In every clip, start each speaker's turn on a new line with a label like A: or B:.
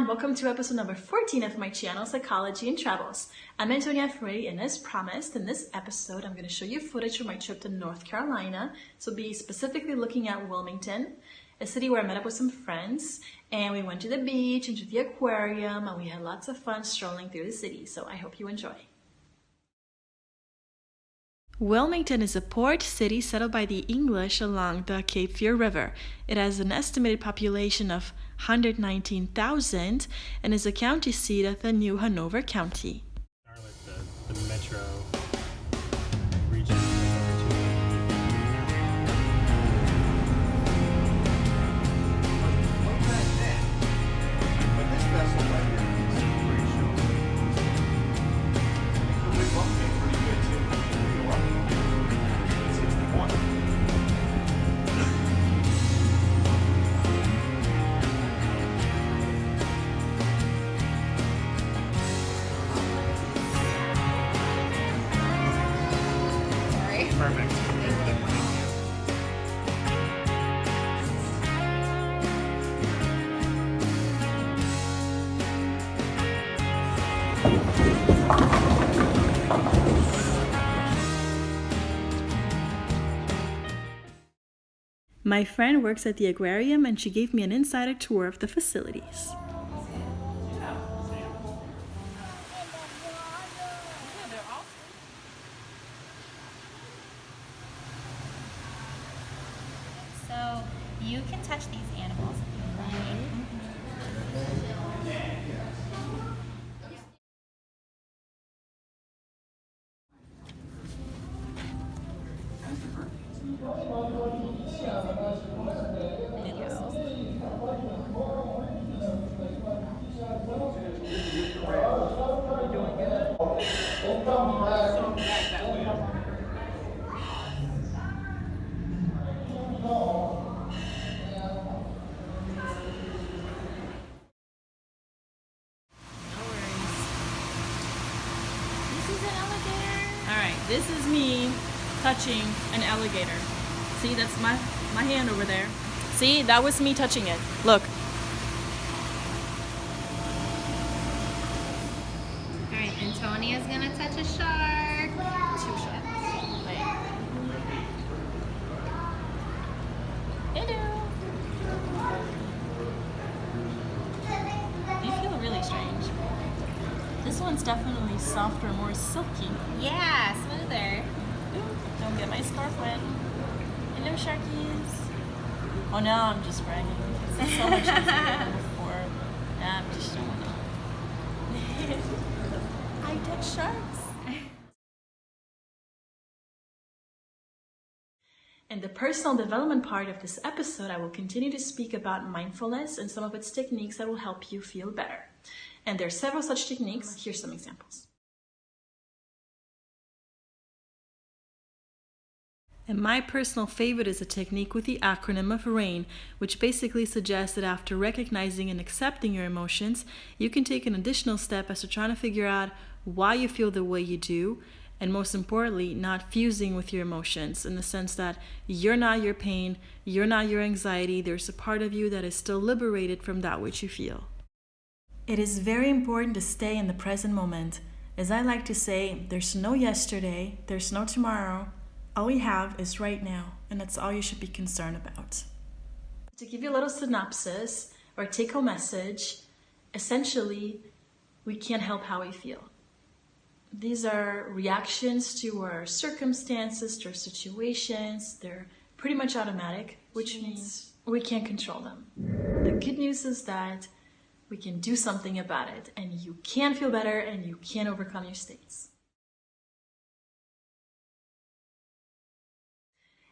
A: welcome to episode number 14 of my channel, Psychology and Travels. I'm Antonia Frey, and as promised, in this episode I'm going to show you footage from my trip to North Carolina. So be specifically looking at Wilmington, a city where I met up with some friends, and we went to the beach and to the aquarium, and we had lots of fun strolling through the city, so I hope you enjoy. Wilmington is a port city settled by the English along the Cape Fear River. It has an estimated population of 119,000 and is a county seat of the New Hanover County.
B: Charlotte, the metro region. Perfect.
A: My friend works at the Aquarium, and she gave me an insider tour of the facilities.
C: So you can touch these animals if you like.
A: Alright, this is me touching an alligator. See, that's my hand over there. See, that was me touching it. Look.
C: Alright, Antonia's gonna touch a shark.
A: Two sharks. Wait. Hello. You feel really strange. This one's definitely softer, more silky.
C: Yeah, smoother.
A: Ooh, don't get my scarf wet. Hello, sharkies. Oh, now I'm just bragging. It's so much easier than before. Nah, I'm just showing off. I touch sharks. In the personal development part of this episode, I will continue to speak about mindfulness and some of its techniques that will help you feel better. And there are several such techniques. Here's some examples. And my personal favorite is a technique with the acronym of RAIN, which basically suggests that after recognizing and accepting your emotions, you can take an additional step as to trying to figure out why you feel the way you do, and most importantly, not fusing with your emotions, in the sense that you're not your pain, you're not your anxiety, there's a part of you that is still liberated from that which you feel. It is very important to stay in the present moment. As I like to say, there's no yesterday, there's no tomorrow. All we have is right now, and that's all you should be concerned about. To give you a little synopsis or take-home message, essentially, we can't help how we feel. These are reactions to our circumstances, to our situations. They're pretty much automatic, which means we can't control them. The good news is that we can do something about it, and you can feel better, and you can overcome your states.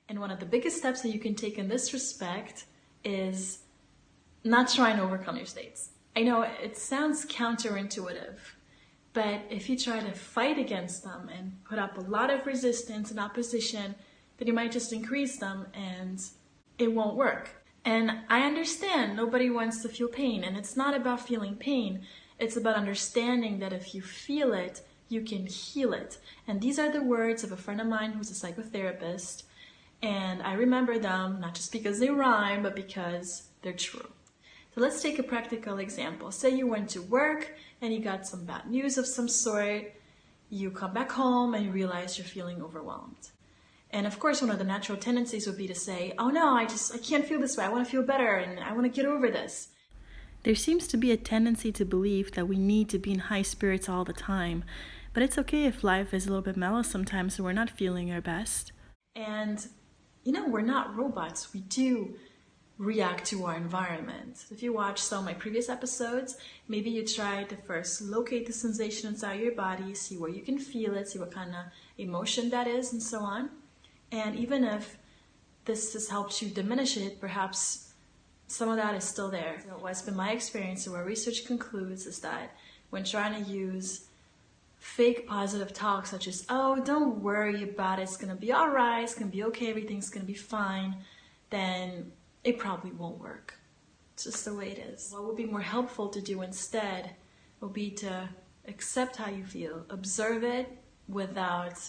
A: And one of the biggest steps that you can take in this respect is not trying to overcome your states. I know it sounds counterintuitive, but if you try to fight against them and put up a lot of resistance and opposition, then you might just increase them and it won't work. And I understand nobody wants to feel pain, and it's not about feeling pain. It's about understanding that if you feel it, you can heal it. And these are the words of a friend of mine who's a psychotherapist. And I remember them not just because they rhyme, but because they're true. So let's take a practical example. Say you went to work and you got some bad news of some sort. You come back home and you realize you're feeling overwhelmed. And of course, one of the natural tendencies would be to say, oh no, I can't feel this way. I want to feel better and I want to get over this. There seems to be a tendency to believe that we need to be in high spirits all the time. But it's okay if life is a little bit mellow sometimes and we're not feeling our best. And, we're not robots. We do react to our environment. If you watch some of my previous episodes, maybe you try to first locate the sensation inside your body, see where you can feel it, see what kind of emotion that is, and so on. And even if this has helped you diminish it, perhaps some of that is still there. So what's been my experience and what research concludes is that when trying to use fake positive talk such as, oh, don't worry about it, it's going to be all right, it's going to be okay, everything's going to be fine, then it probably won't work. It's just the way it is. What would be more helpful to do instead would be to accept how you feel, observe it without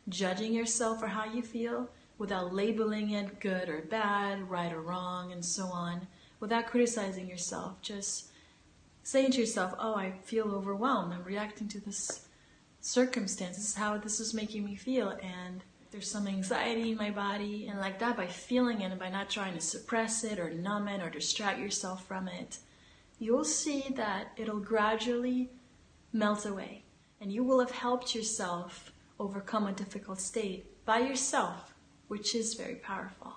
A: judging yourself for how you feel, without labeling it good or bad, right or wrong, and so on, without criticizing yourself. Just saying to yourself, oh, I feel overwhelmed, I'm reacting to this circumstance, this is how this is making me feel, and there's some anxiety in my body, and like that, by feeling it and by not trying to suppress it or numb it or distract yourself from it, you'll see that it'll gradually melt away, and you will have helped yourself overcome a difficult state by yourself, which is very powerful.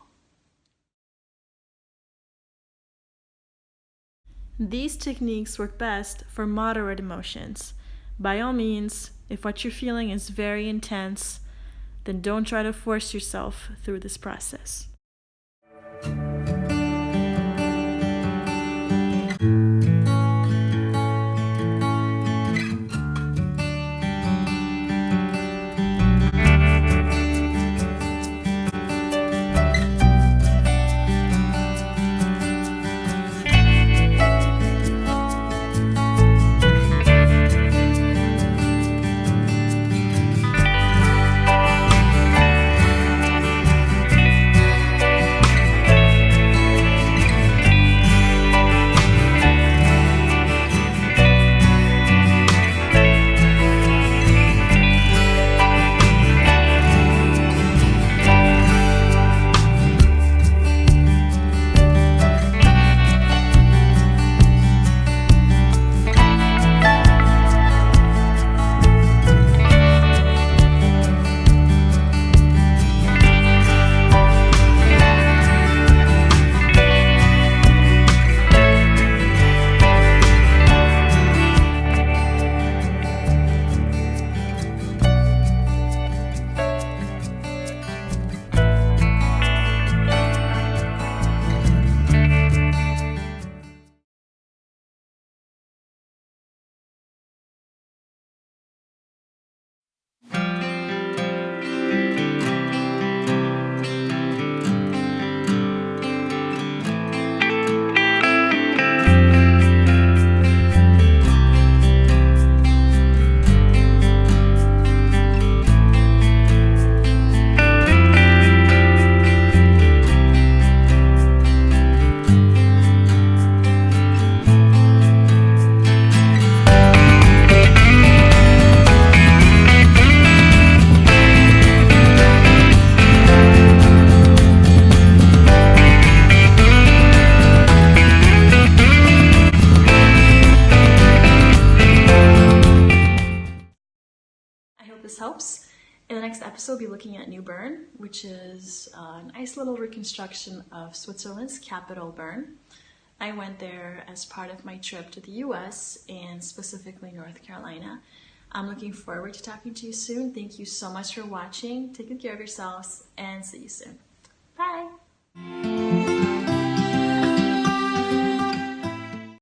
A: These techniques work best for moderate emotions. By all means, if what you're feeling is very intense, then don't try to force yourself through this process. This helps. In the next episode, we'll be looking at New Bern, which is a nice little reconstruction of Switzerland's capital, Bern. I went there as part of my trip to the US and specifically North Carolina. I'm looking forward to talking to you soon. Thank you so much for watching. Take good care of yourselves and see you soon. Bye!